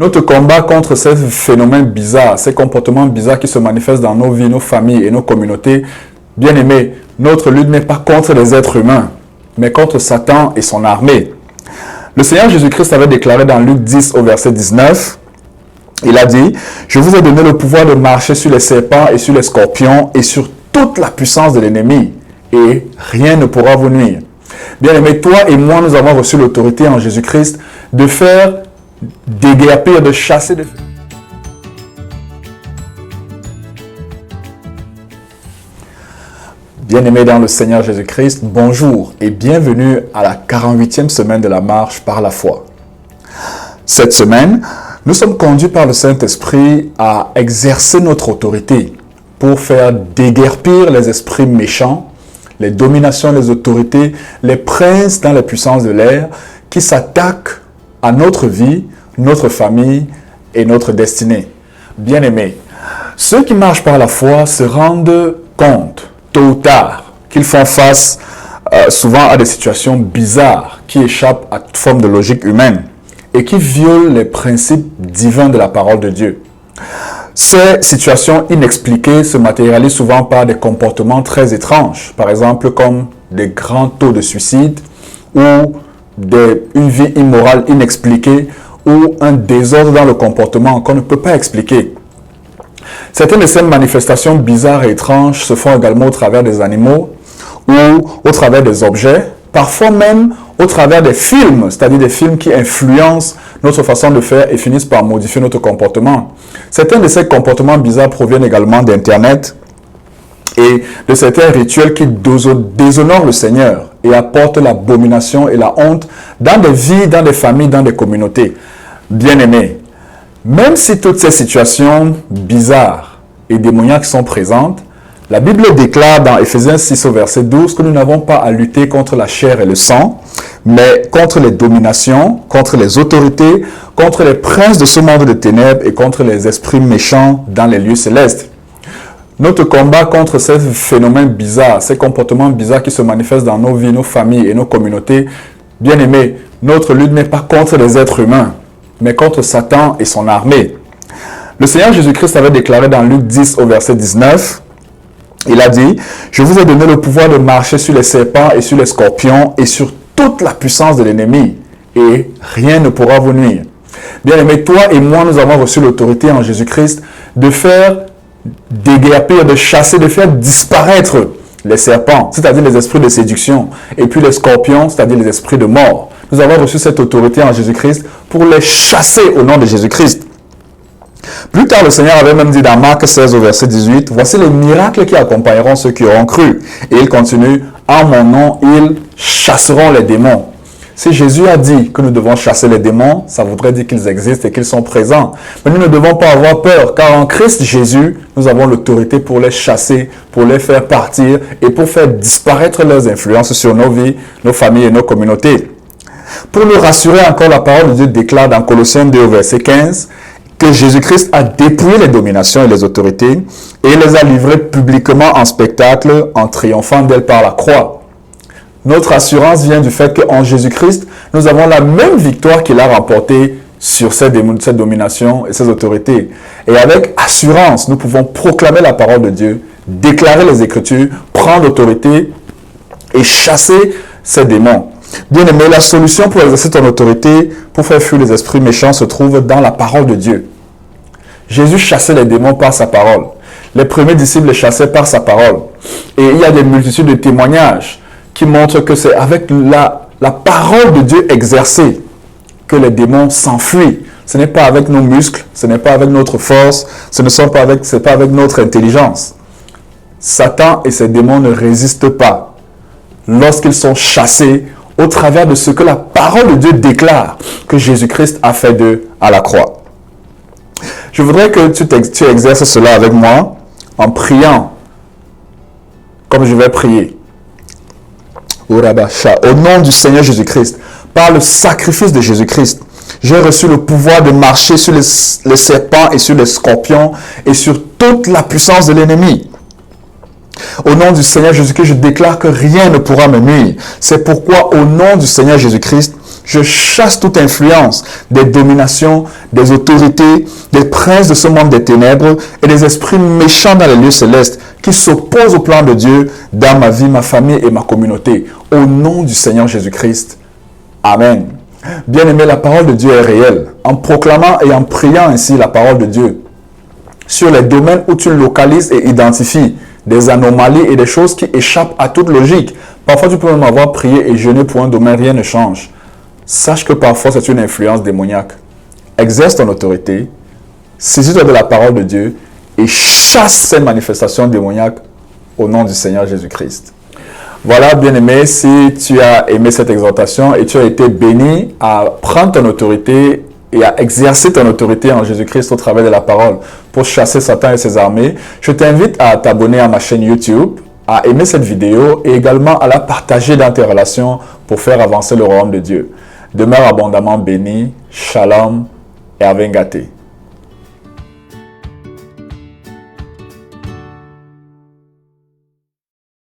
Notre combat contre ces phénomènes bizarres, ces comportements bizarres qui se manifestent dans nos vies, nos familles et nos communautés, bien aimés, notre lutte n'est pas contre les êtres humains, mais contre Satan et son armée. Le Seigneur Jésus-Christ avait déclaré dans Luc 10 au verset 19, il a dit, « Je vous ai donné le pouvoir de marcher sur les serpents et sur les scorpions et sur toute la puissance de l'ennemi, et rien ne pourra vous nuire. » Bien aimé, toi et moi, nous avons reçu l'autorité en Jésus-Christ de faire déguerpir, de chasser des... Bien-aimés dans le Seigneur Jésus-Christ, bonjour et bienvenue à la 48e semaine de la marche par la foi. Cette semaine, nous sommes conduits par le Saint-Esprit à exercer notre autorité pour faire déguerpir les esprits méchants, les dominations, les autorités, les princes dans les puissances de l'air qui s'attaquent à notre vie, notre famille et notre destinée. Bien-aimés, ceux qui marchent par la foi se rendent compte, tôt ou tard, qu'ils font face souvent à des situations bizarres qui échappent à toute forme de logique humaine et qui violent les principes divins de la parole de Dieu. Ces situations inexpliquées se matérialisent souvent par des comportements très étranges, par exemple comme des grands taux de suicide ou une vie immorale inexpliquée ou un désordre dans le comportement qu'on ne peut pas expliquer. Certaines de ces manifestations bizarres et étranges se font également au travers des animaux ou au travers des objets, parfois même au travers des films, c'est-à-dire des films qui influencent notre façon de faire et finissent par modifier notre comportement. Certains de ces comportements bizarres proviennent également d'Internet et de certains rituels qui déshonorent le Seigneur et apportent l'abomination et la honte dans des vies, dans des familles, dans des communautés. Bien-aimés, même si toutes ces situations bizarres et démoniaques sont présentes, la Bible déclare dans Ephésiens 6 au verset 12 que nous n'avons pas à lutter contre la chair et le sang, mais contre les dominations, contre les autorités, contre les princes de ce monde de ténèbres et contre les esprits méchants dans les lieux célestes. Notre combat contre ces phénomènes bizarres, ces comportements bizarres qui se manifestent dans nos vies, nos familles et nos communautés, bien aimés, notre lutte n'est pas contre les êtres humains, mais contre Satan et son armée. Le Seigneur Jésus-Christ avait déclaré dans Luc 10 au verset 19, il a dit, « Je vous ai donné le pouvoir de marcher sur les serpents et sur les scorpions et sur toute la puissance de l'ennemi, et rien ne pourra vous nuire. » Bien aimé, toi et moi, nous avons reçu l'autorité en Jésus-Christ de faire déguerpir, de chasser, de faire disparaître les serpents, c'est-à-dire les esprits de séduction, et puis les scorpions, c'est-à-dire les esprits de mort. Nous avons reçu cette autorité en Jésus-Christ pour les chasser au nom de Jésus-Christ. Plus tard, le Seigneur avait même dit dans Marc 16 au verset 18, « Voici les miracles qui accompagneront ceux qui auront cru. » Et il continue, « En mon nom, ils chasseront les démons. » Si Jésus a dit que nous devons chasser les démons, ça voudrait dire qu'ils existent et qu'ils sont présents. Mais nous ne devons pas avoir peur, car en Christ Jésus, nous avons l'autorité pour les chasser, pour les faire partir et pour faire disparaître leurs influences sur nos vies, nos familles et nos communautés. Pour nous rassurer encore, la parole de Dieu déclare dans Colossiens 2 au verset 15 que Jésus-Christ a dépouillé les dominations et les autorités et les a livrées publiquement en spectacle en triomphant d'elles par la croix. Notre assurance vient du fait qu'en Jésus-Christ, nous avons la même victoire qu'il a remportée sur ces dominations et ces autorités. Et avec assurance, nous pouvons proclamer la parole de Dieu, déclarer les Écritures, prendre l'autorité et chasser ces démons. Bien-aimé, la solution pour exercer ton autorité, pour faire fuir les esprits méchants, se trouve dans la parole de Dieu. Jésus chassait les démons par sa parole. Les premiers disciples les chassaient par sa parole. Et il y a des multitudes de témoignages qui montrent que c'est avec la parole de Dieu exercée que les démons s'enfuient. Ce n'est pas avec nos muscles, ce n'est pas avec notre force, ce n'est pas avec notre intelligence. Satan et ses démons ne résistent pas lorsqu'ils sont chassés au travers de ce que la parole de Dieu déclare que Jésus-Christ a fait d'eux à la croix. Je voudrais que tu exerces cela avec moi en priant comme je vais prier. Au nom du Seigneur Jésus-Christ, par le sacrifice de Jésus-Christ, j'ai reçu le pouvoir de marcher sur les serpents et sur les scorpions et sur toute la puissance de l'ennemi. Au nom du Seigneur Jésus-Christ, je déclare que rien ne pourra me nuire. C'est pourquoi, au nom du Seigneur Jésus-Christ, Je chasse toute influence des dominations, des autorités, des princes de ce monde des ténèbres et des esprits méchants dans les lieux célestes qui s'opposent au plan de Dieu dans ma vie, ma famille et ma communauté. Au nom du Seigneur Jésus-Christ. Amen. Bien-aimé, la parole de Dieu est réelle. En proclamant et en priant ainsi la parole de Dieu sur les domaines où tu localises et identifies des anomalies et des choses qui échappent à toute logique. Parfois, tu peux même avoir prié et jeûné pour un domaine, rien ne change. Sache que parfois, c'est une influence démoniaque. Exerce ton autorité, saisis-toi de la parole de Dieu et chasse ces manifestations démoniaques au nom du Seigneur Jésus-Christ. Voilà, bien-aimé, si tu as aimé cette exhortation et tu as été béni à prendre ton autorité et à exercer ton autorité en Jésus-Christ au travers de la parole pour chasser Satan et ses armées, je t'invite à t'abonner à ma chaîne YouTube, à aimer cette vidéo et également à la partager dans tes relations pour faire avancer le royaume de Dieu. Demeure abondamment béni, shalom et avengate.